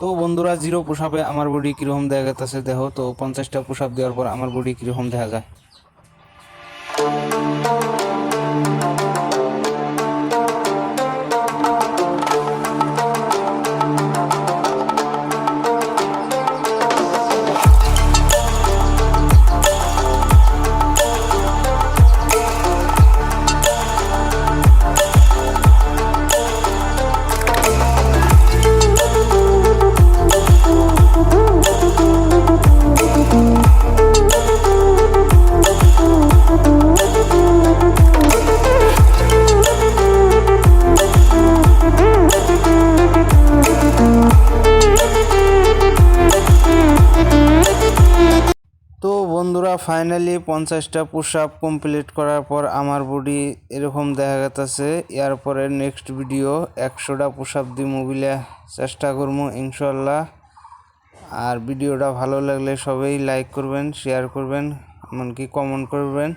তো বন্ধুরা, zero push আপে আমার বডি কিরকম দেখা গেছে দেখো তো। 50টা পুশ আপ দেওয়ার পর আমার বডি কিরকম দেখা যায়। তো বন্ধুরা, ফাইনালি 50টা পুশ আপ কমপ্লিট করার পর আমার বডি এরকম দেখা গেছে। এরপরে নেক্সট ভিডিও 100টা পুশ আপ দিয়ে মোবিলে চেষ্টা করবো ইনশাল্লাহ। আর ভিডিওটা ভালো লাগলে সবাই লাইক করবেন, শেয়ার করবেন, এমনকি কমেন্ট করবেন।